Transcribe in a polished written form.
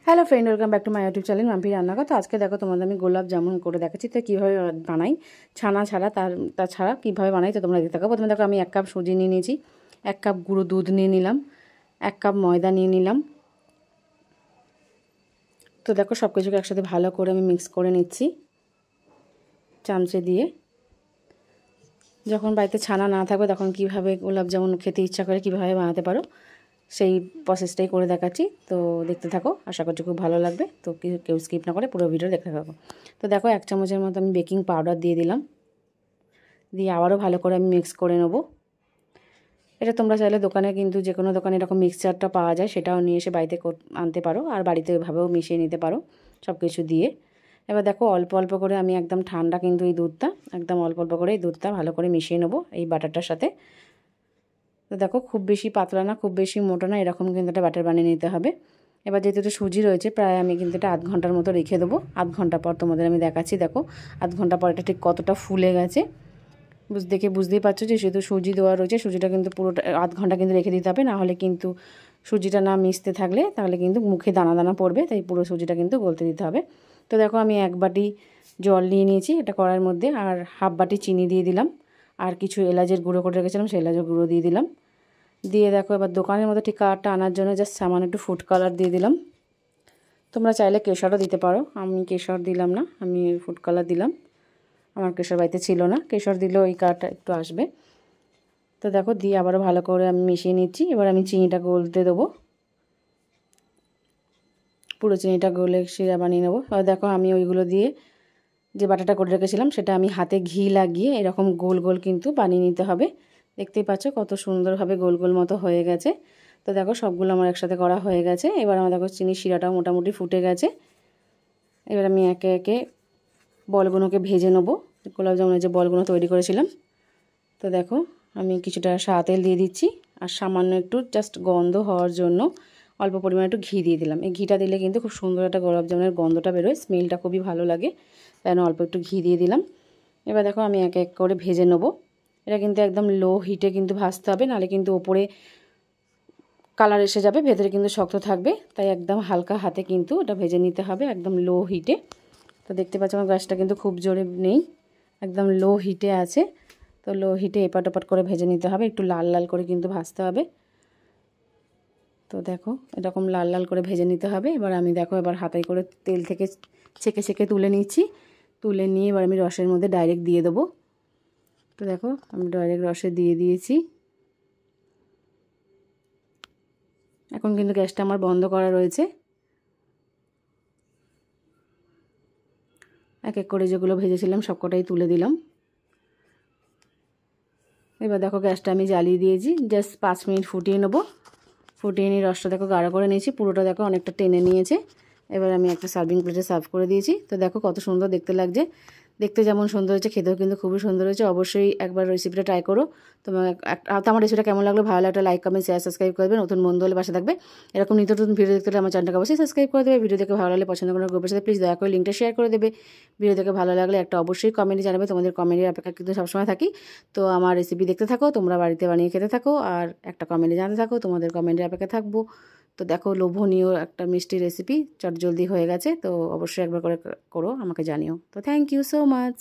Hello friend, welcome back to my YouTube channel Mampi রান্নাঘর। তো আজকে দেখো তোমাদের আমি গোলাপ জামুন করে দেখাচ্ছি। তো কীভাবে বানাই ছানা ছাড়া, তাছাড়া কীভাবে বানাই তো তোমরা দেখতে থাকো। প্রথমে দেখো আমি 1 কাপ সুজি নিয়ে নিয়েছি, 1 কাপ গুঁড়ো দুধ নিয়ে নিলাম, 1 কাপ ময়দা নিয়ে নিলাম। তো দেখো সব কিছুকে একসাথে ভালো করে আমি মিক্স করে নিচ্ছি চামচে দিয়ে। যখন বাড়িতে ছানা না থাকবে তখন কীভাবে গোলাপ জামুন খেতে ইচ্ছা করে কীভাবে বানাতে পারো সেই প্রসেসটাই করে দেখাচ্ছি। তো দেখতে থাকো, আশা করছি খুব ভালো লাগবে। তো কেউ স্কিপ না করে পুরো ভিডিও দেখতে থাকো। তো দেখো 1 চামচের মতো আমি বেকিং পাউডার দিয়ে দিলাম, দিয়ে আবারও ভালো করে আমি মিক্স করে নেব। এটা তোমরা চাইলে দোকানে কিন্তু যে কোনো দোকানে এরকম মিক্সচারটা পাওয়া যায়, সেটাও নিয়ে এসে বাড়িতে আনতে পারো, আর বাড়িতে ওইভাবেও মিশিয়ে নিতে পারো সব কিছু দিয়ে। এবার দেখো অল্প অল্প করে আমি একদম ঠান্ডা কিন্তু এই দুধটা একদম অল্প অল্প করে এই দুধটা ভালো করে মিশিয়ে নেবো এই বাটারটার সাথে। তো দেখো খুব বেশি পাতলা না, খুব বেশি মোটা না, এরকম কিন্তু একটা ব্যাটার বানিয়ে নিতে হবে। এবার যেহেতু এটা সুজি রয়েছে, প্রায় আমি কিন্তু এটা 1/2 ঘন্টার মতো রেখে দেবো। 1/2 ঘন্টা পর তোমাদের আমি দেখাচ্ছি। দেখো 1/2 ঘন্টা পর এটা ঠিক কতটা ফুলে গেছে দেখে বুঝতেই পারছো যে যেহেতু সুজি দেওয়া রয়েছে, সুজিটা কিন্তু পুরোটা 1/2 ঘন্টা কিন্তু রেখে দিতে হবে, না হলে কিন্তু সুজিটা না মিশতে থাকলে তাহলে কিন্তু মুখে দানা দানা পড়বে, তাই পুরো সুজিটা কিন্তু গলতে দিতে হবে। তো দেখো আমি 1 বাটি জল নিয়ে নিয়েছি এটা কড়াইয়ের মধ্যে, আর 1/2 বাটি চিনি দিয়ে দিলাম, আর কিছু এলাচের গুঁড়ো করে রেখেছিলাম সেই এলাচের গুঁড়ো দিয়ে দিলাম। দিয়ে দেখো এবার দোকানের মতো ঠিক কালারটা আনার জন্য জাস্ট সামান্য একটু ফুড কালার দিয়ে দিলাম। তোমরা চাইলে কেশরও দিতে পারো, আমি কেশর দিলাম না, আমি ফুড কালার দিলাম। আমার কেশর বাড়িতে ছিল না, কেশর দিলেও এই কালারটা একটু আসবে। তো দেখো দিয়ে আবারও ভালো করে আমি মিশিয়ে নিচ্ছি। এবার আমি চিনিটা গলতে দেবো, পুরো চিনিটা গলে শিরা বানিয়ে নেবো। আর দেখো আমি ওইগুলো দিয়ে যে বাটাটা করে রেখেছিলাম সেটা আমি হাতে ঘি লাগিয়ে এরকম গোল গোল কিন্তু বানিয়ে নিতে হবে। দেখতেই পাচ্ছ কত সুন্দরভাবে গোল গোল মতো হয়ে গেছে। তো দেখো সবগুলো আমার একসাথে করা হয়ে গেছে। এবার আমার দেখো চিনির শিরাটাও মোটামুটি ফুটে গেছে। এবার আমি একে একে বলগুলোকে ভেজে নেবো, গোলাপ জামুনের যে বলগুলো তৈরি করেছিলাম। তো দেখো আমি কিছুটা সাদা তেল দিয়ে দিচ্ছি, আর সামান্য একটু জাস্ট গন্ধ হওয়ার জন্য অল্প পরিমাণে একটু ঘি দিয়ে দিলাম। এই ঘিটা দিলে কিন্তু খুব সুন্দর একটা গোলাপ জামুনের গন্ধটা বেরোয়, স্মেলটা খুবই ভালো লাগে, তাই অল্প একটু ঘি দিয়ে দিলাম। এবার দেখো আমি এক এক করে ভেজে নেবো। এটা কিন্তু একদম লো হিটে কিন্তু ভাজতে হবে, নাহলে কিন্তু ওপরে কালার এসে যাবে, ভেতরে কিন্তু শক্ত থাকবে, তাই একদম হালকা হাতে কিন্তু এটা ভেজে নিতে হবে একদম লো হিটে। তো দেখতে পাচ্ছ আমার গ্যাসটা কিন্তু খুব জোরে নেই, একদম লো হিটে আছে। তো লো হিটে এপাট ওপাট করে ভেজে নিতে হবে, একটু লাল লাল করে কিন্তু ভাজতে হবে। তো দেখো এরকম লাল লাল করে ভেজে নিতে হবে। এবার আমি দেখো এবার হাতাই করে তেল থেকে ছেঁকে ছেঁকে তুলে নিচ্ছি। তুলে নিয়ে এবার আমি রসের মধ্যে ডাইরেক্ট দিয়ে দেবো। তো দেখো আমি ডাইরেক্ট রসে দিয়ে দিয়েছি। এখন কিন্তু গ্যাসটা আমার বন্ধ করা রয়েছে। এক এক করে যেগুলো ভেজেছিলাম সবকটাই তুলে দিলাম। এবার দেখো গ্যাসটা আমি জ্বালিয়ে দিয়েছি, জাস্ট 5 মিনিট ফুটিয়ে নেবো। ফুটিয়ে নিয়ে রসটা দেখো গাঢ় করে নিয়েছি, পুরোটা দেখো অনেকটা টেনে নিয়েছে। এবার আমি একটা সার্ভিং প্লেটে সার্ভ করে দিয়েছি। তো দেখো কত সুন্দর দেখতে লাগছে, দেখতে যেমন সুন্দর হয়েছে খেতেও কিন্তু খুবই সুন্দর হয়েছে। অবশ্যই একবার রেসিপিটা ট্রাই করো। তোমার আমার রেসিপিটা কেমন লাগলো, ভালো লাগলে লাইক কমেন্ট শেয়ার সাবস্ক্রাইব করবে, নতুন বন্ধু হলে পাশে থাকবে। এরকম নিত্য নতুন ভিডিও দেখতে হলে আমার চ্যানেলটাকে অবশ্যই সাবস্ক্রাইব করে দেবে। ভিডিও দেখে ভালো লাগলে পছন্দ করার গ্রুপের সাথে প্লিজ দয়া করে লিঙ্কটা শেয়ার করে দেবে। ভিডিও দেখে ভালো লাগলে একটা অবশ্যই কমেন্টে জানাবে, তোমাদের কমেন্টের অপেক্ষা কিন্তু সবসময় থাকি। তো আমার রেসিপি দেখতে থাকো, তোমরা বাড়িতে বানিয়ে খেতে থাকো, আর একটা কমেন্টে জানাতে থাকো, তোমাদের কমেন্টের অপেক্ষা থাকবো। তো দেখো লোভনীয় একটা মিষ্টি রেসিপি চটজলদি হয়ে গেছে। তো অবশ্যই একবার করে করো, আমাকে জানিও। তো থ্যাংক ইউ সো মাচ।